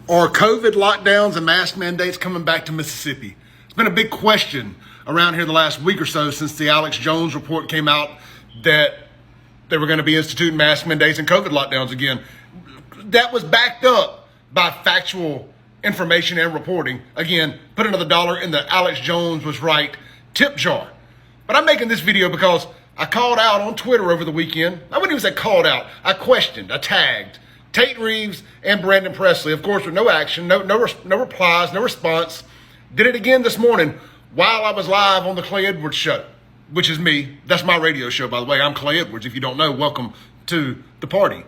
Are COVID lockdowns and mask mandates coming back to Mississippi? It's been a big question around here the last week or so since the Alex Jones report came out that they were going to be instituting mask mandates and COVID lockdowns again. That was backed up by factual information and reporting. Again, put another dollar in the Alex Jones was right tip jar. But I'm making this video because I called out on Twitter over the weekend. I wouldn't even say called out. I questioned, I tagged Tate, Reeves, and Brandon Presley, of course, with no action, no replies, no response. Did it again this morning while I was live on the Clay Edwards show, which is me. That's my radio show, by the way. I'm Clay Edwards. If you don't know, welcome to the party.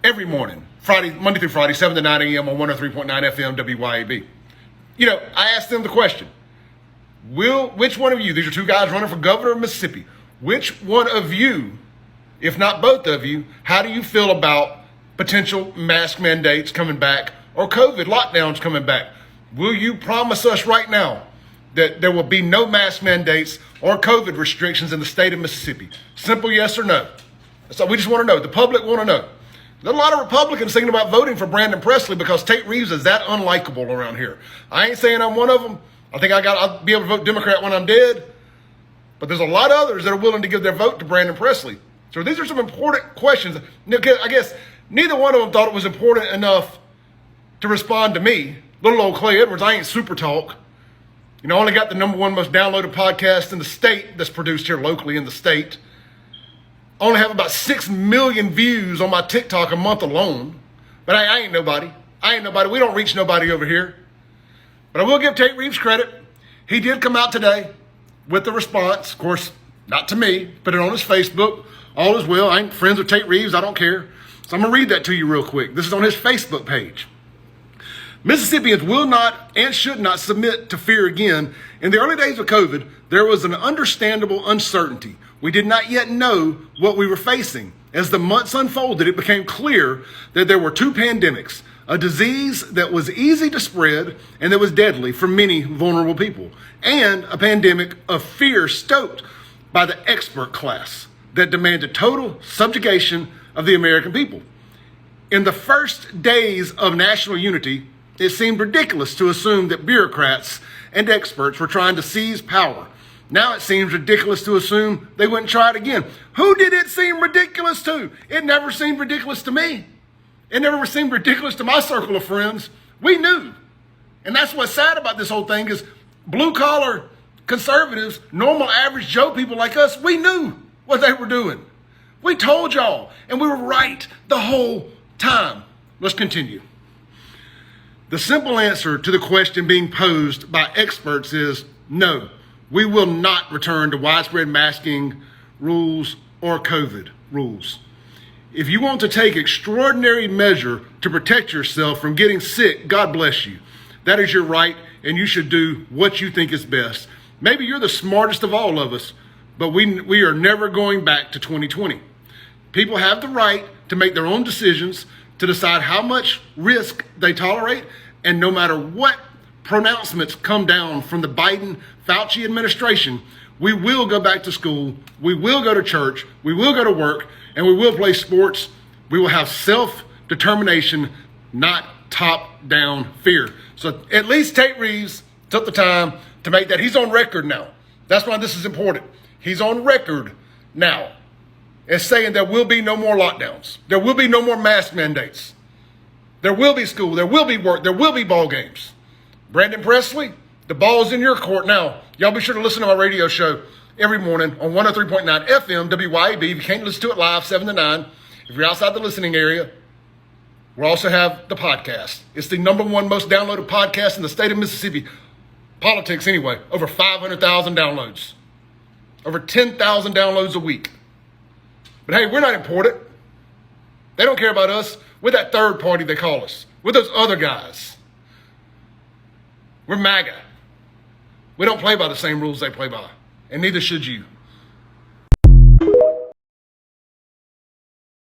Every morning, Monday through Friday, 7 to 9 a.m. on 103.9 FM WYAB. You know, I asked them the question, which one of you, these are two guys running for governor of Mississippi, which one of you, if not both of you, how do you feel about potential mask mandates coming back or COVID lockdowns coming back? Will you promise us right now that there will be no mask mandates or COVID restrictions in the state of Mississippi? Simple yes or no. So we just want to know. The public want to know. There's a lot of Republicans thinking about voting for Brandon Presley because Tate Reeves is that unlikable around here. I ain't saying I'm one of them. I think I'll be able to vote Democrat when I'm dead. But there's a lot of others that are willing to give their vote to Brandon Presley. So these are some important questions. I guess neither one of them thought it was important enough to respond to me. Little old Clay Edwards, I ain't super talk. You know, I only got the #1 most downloaded podcast in the state that's produced here locally in the state. I only have about 6 million views on my TikTok a month alone. But I ain't nobody. We don't reach nobody over here. But I will give Tate Reeves credit. He did come out today with the response. Of course, not to me. Put it on his Facebook. All is well. I ain't friends with Tate Reeves. I don't care. So I'm going to read that to you real quick. This is on his Facebook page. Mississippians will not and should not submit to fear again. In the early days of COVID, there was an understandable uncertainty. We did not yet know what we were facing. As the months unfolded, it became clear that there were two pandemics, a disease that was easy to spread and that was deadly for many vulnerable people, and a pandemic of fear stoked by the expert class that demanded total subjugation of the American people. In the first days of national unity, it seemed ridiculous to assume that bureaucrats and experts were trying to seize power. Now it seems ridiculous to assume they wouldn't try it again. Who did it seem ridiculous to? It never seemed ridiculous to me. It never seemed ridiculous to my circle of friends. We knew. And that's what's sad about this whole thing is blue-collar conservatives, normal average Joe people like us, we knew what they were doing. We told y'all, and we were right the whole time. Let's continue. The simple answer to the question being posed by experts is no, we will not return to widespread masking rules or COVID rules. If you want to take extraordinary measure to protect yourself from getting sick, God bless you. That is your right, and you should do what you think is best. Maybe you're the smartest of all of us, but we are never going back to 2020. People have the right to make their own decisions, to decide how much risk they tolerate, and no matter what pronouncements come down from the Biden-Fauci administration, we will go back to school, we will go to church, we will go to work, and we will play sports. We will have self-determination, not top-down fear. So at least Tate Reeves took the time to make that. He's on record now. That's why this is important. He's on record now as saying there will be no more lockdowns. There will be no more mask mandates. There will be school. There will be work. There will be ball games. Brandon Presley, the ball's in your court now. Y'all be sure to listen to my radio show every morning on 103.9 FM WYAB. If you can't listen to it live, 7 to 9. If you're outside the listening area, we also have the podcast. It's the #1 most downloaded podcast in the state of Mississippi. Politics anyway. Over 500,000 downloads. Over 10,000 downloads a week. But hey, we're not important. They don't care about us. We're that third party they call us. We're those other guys. We're MAGA. We don't play by the same rules they play by. And neither should you.